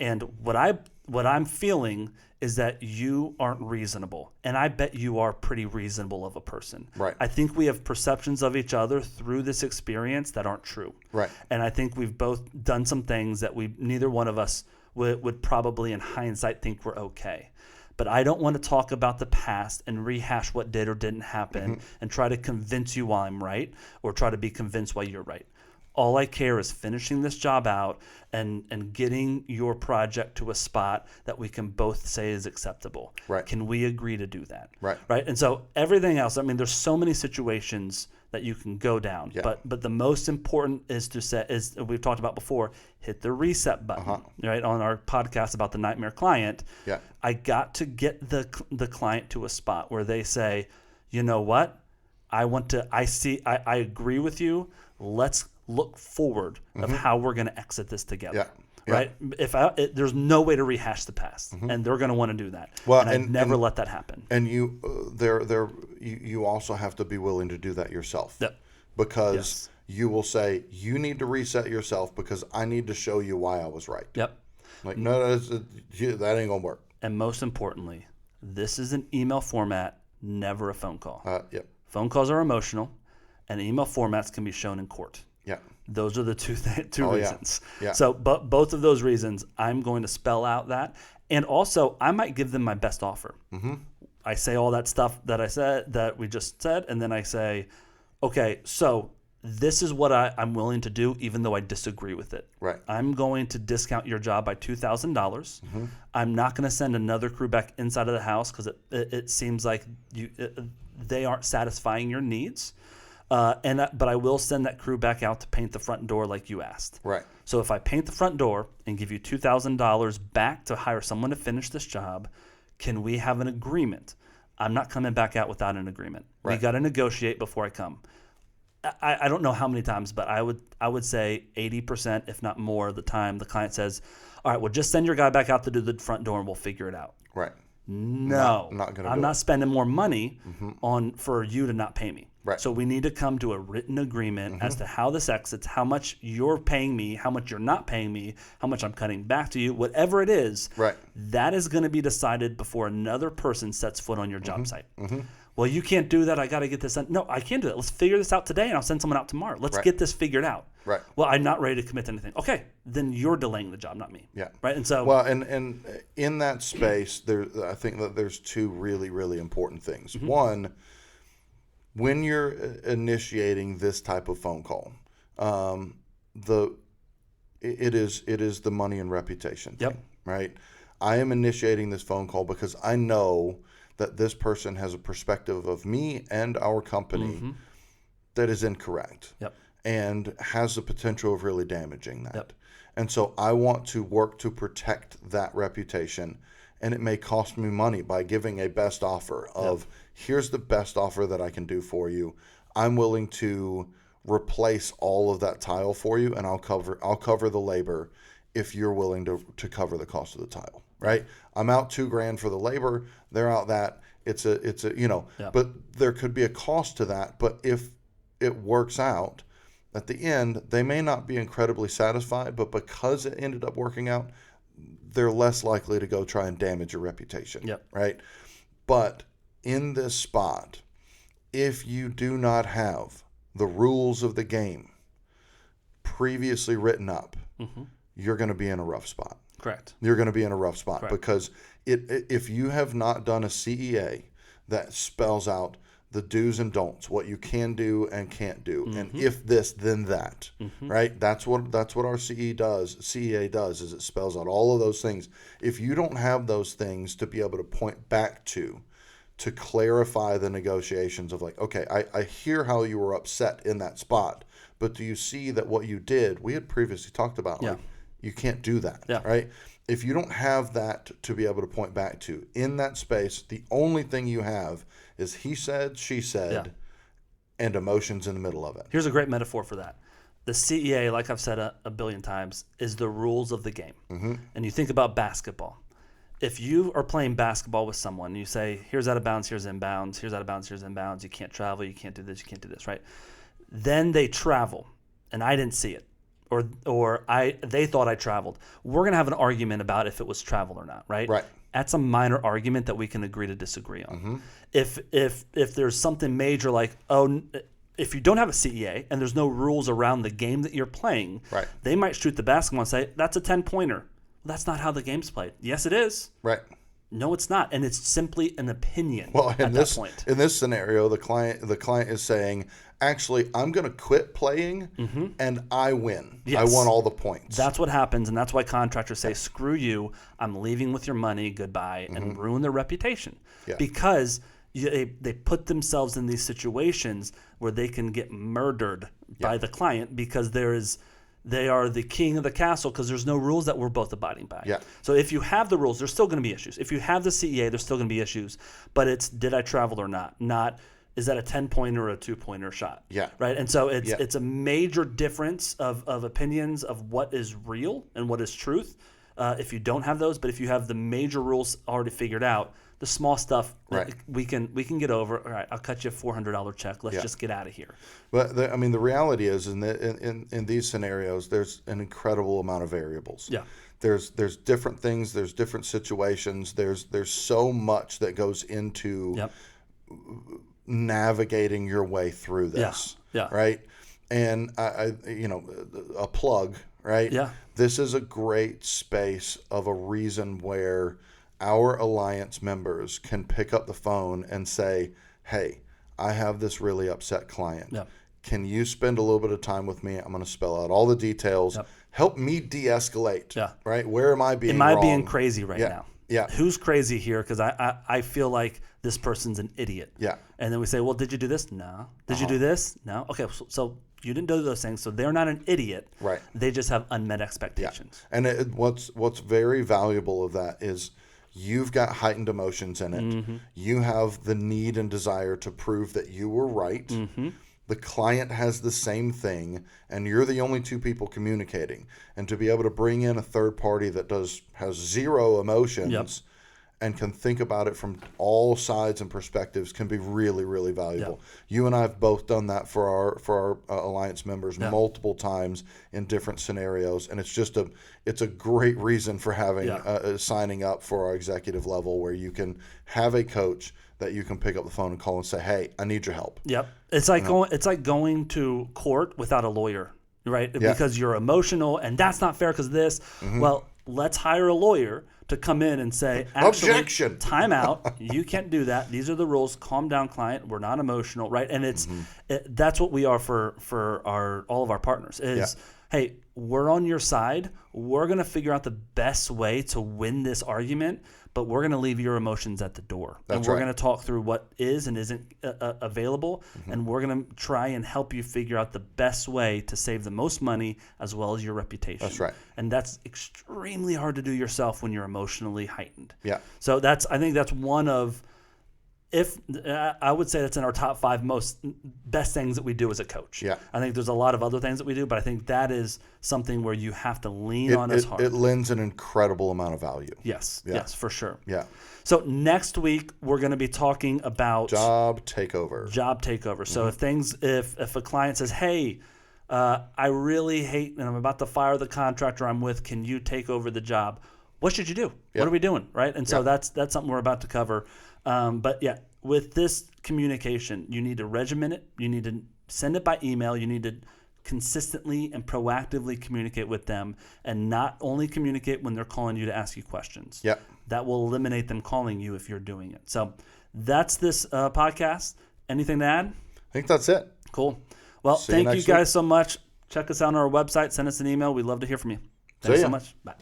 And what I'm feeling is that you aren't reasonable. And I bet you are pretty reasonable of a person. Right. I think we have perceptions of each other through this experience that aren't true. Right. And I think we've both done some things that neither one of us would probably in hindsight think were okay. But I don't want to talk about the past and rehash what did or didn't happen and try to convince you why I'm right or try to be convinced why you're right. All I care is finishing this job out and getting your project to a spot that we can both say is acceptable. Right. Can we agree to do that? Right. Right. And so everything else, I mean, there's so many situations that you can go down. Yeah. But the most important is we've talked about before, hit the reset button. Right. On our podcast about the nightmare client. Yeah. I got to get the client to a spot where they say, you know what? I agree with you. Let's look forward of how we're going to exit this together. Yeah. Yeah. Right? There's no way to rehash the past, and they're going to want to do that. Well, and I never let that happen. And you also have to be willing to do that yourself. Yep. Because you will say, you need to reset yourself because I need to show you why I was right. Yep. Like, no, that ain't going to work. And most importantly, this is an email format, never a phone call. Yep. Phone calls are emotional, and email formats can be shown in court. Yeah. Those are the two reasons. Yeah. So, but both of those reasons, I'm going to spell out that. And also, I might give them my best offer. Mm-hmm. I say all that stuff that we just said, and then I say, okay, so this is what I'm willing to do, even though I disagree with it. Right. I'm going to discount your job by $2,000. Mm-hmm. I'm not going to send another crew back inside of the house because it seems like they aren't satisfying your needs. But I will send that crew back out to paint the front door like you asked. Right. So if I paint the front door and give you $2,000 back to hire someone to finish this job, can we have an agreement? I'm not coming back out without an agreement. Right. We got to negotiate before I come. I don't know how many times, but I would say 80%, if not more, of the time the client says, all right, well, just send your guy back out to do the front door and we'll figure it out. Right. No, I'm not spending more money for you to not pay me. Right. So we need to come to a written agreement as to how this exits, how much you're paying me, how much you're not paying me, how much I'm cutting back to you, whatever it is. Right. That is going to be decided before another person sets foot on your job site. Mm-hmm. Well, you can't do that. I got to get this done. No, I can't do that. Let's figure this out today, and I'll send someone out tomorrow. Let's get this figured out. Right. Well, I'm not ready to commit to anything. Okay, then you're delaying the job, not me. Yeah. Right. And so. Well, and in that space, I think that there's two really, really important things. Mm-hmm. One, when you're initiating this type of phone call, it is the money and reputation thing, right? I am initiating this phone call because I know that this person has a perspective of me and our company that is incorrect and has the potential of really damaging that. Yep. And so I want to work to protect that reputation, and it may cost me money by giving a best offer of here's the best offer that I can do for you. I'm willing to replace all of that tile for you, and I'll cover the labor if you're willing to cover the cost of the tile. Right? I'm out $2,000 for the labor. They're out that. It's a but there could be a cost to that. But if it works out at the end, they may not be incredibly satisfied, but because it ended up working out, they're less likely to go try and damage your reputation. Yep. Right. But in this spot, if you do not have the rules of the game previously written up, you're going to be in a rough spot. Correct. You're going to be in a rough spot. Correct. Because if you have not done a CEA that spells out the do's and don'ts, what you can do and can't do, and if this, then that, right? That's what our CEA does, is it spells out all of those things. If you don't have those things to be able to point back to clarify the negotiations of like, okay, I hear how you were upset in that spot, but do you see that what you did, we had previously talked about, like, you can't do that, right? If you don't have that to be able to point back to in that space, the only thing you have is he said, she said, and emotions in the middle of it. Here's a great metaphor for that. The CEA, like I've said a billion times, is the rules of the game. And you think about basketball. If you are playing basketball with someone, you say, here's out of bounds, here's inbounds, here's out of bounds, here's inbounds, you can't travel, you can't do this, you can't do this, right? Then they travel, and I didn't see it. Or they thought I traveled. We're going to have an argument about if it was travel or not, right? Right. That's a minor argument that we can agree to disagree on. If there's something major like, if you don't have a CEA and there's no rules around the game that you're playing, right, they might shoot the basketball and say, that's a 10-pointer. Well, that's not how the game's played. Yes, it is. Right. No, it's not, and it's simply an opinion. Well, at that point. In this scenario, the client is saying, actually, I'm going to quit playing, and I win. Yes. I won all the points. That's what happens, and that's why contractors say, screw you, I'm leaving with your money, goodbye, and ruin their reputation. Yeah. Because they put themselves in these situations where they can get murdered by the client because they are the king of the castle because there's no rules that we're both abiding by. Yeah. So if you have the rules, there's still going to be issues. If you have the CEA, there's still going to be issues. But it's, did I travel or not? Not, is that a 10-pointer or a 2-pointer shot? Yeah. Right? And so it's a major difference of opinions of what is real and what is truth if you don't have those. But if you have the major rules already figured out, the small stuff, right, we can get over. All right, I'll cut you a $400 check. Let's just get out of here. But the reality is, in these scenarios, there's an incredible amount of variables. Yeah. There's different things. There's different situations. There's so much that goes into navigating your way through this. Yeah. Right. And I a plug. Right. Yeah. This is a great space of a reason where our alliance members can pick up the phone and say, hey, I have this really upset client. Yep. Can you spend a little bit of time with me? I'm going to spell out all the details. Yep. Help me de-escalate. Yeah. Right? Where am I being Am I wrong? being crazy right now? Yeah. Who's crazy here? Because I feel like this person's an idiot. Yeah. And then we say, well, did you do this? No. Did you do this? No. Okay, so you didn't do those things, so they're not an idiot. Right. They just have unmet expectations. Yeah. And what's very valuable of that is you've got heightened emotions in it. You have the need and desire to prove that you were right. The client has the same thing, and you're the only two people communicating. And to be able to bring in a third party that has zero emotions and can think about it from all sides and perspectives can be really, really valuable. You and I have both done that for our alliance members multiple times in different scenarios, and it's a great reason for having signing up for our executive level, where you can have a coach that you can pick up the phone and call and say, hey, I need your help. Yep. It's like going to court without a lawyer, right? Yeah. Because you're emotional and that's not fair because of this. Well, let's hire a lawyer to come in and say, actually, objection, time out. You can't do that. These are the rules. Calm down, client. We're not emotional, right? And that's what we are for all of our partners is, hey, we're on your side. We're going to figure out the best way to win this argument, but we're going to leave your emotions at the door. That's and we're right. going to talk through what is and isn't available, and we're going to try and help you figure out the best way to save the most money as well as your reputation. That's right. And that's extremely hard to do yourself when you're emotionally heightened. Yeah. So I think that's one of, I would say that's in our top 5 best things that we do as a coach. Yeah. I think there's a lot of other things that we do, but I think that is something where you have to lean on us hard. It lends an incredible amount of value. Yes, for sure. Yeah. So next week we're going to be talking about job takeover. So if a client says, hey, I really hate and I'm about to fire the contractor I'm with, can you take over the job? what should you do? Yep. What are we doing? Right. And so Yep. that's something we're about to cover. But yeah, with this communication, you need to regiment it. You need to send it by email. You need to consistently and proactively communicate with them, and not only communicate when they're calling you to ask you questions. Yep. That will eliminate them calling you if you're doing it. So that's this podcast. Anything to add? I think that's it. Cool. Well, See you thank you next guys so much. Check us out on our website. Send us an email. We'd love to hear from you. See Thanks ya. so much. Bye.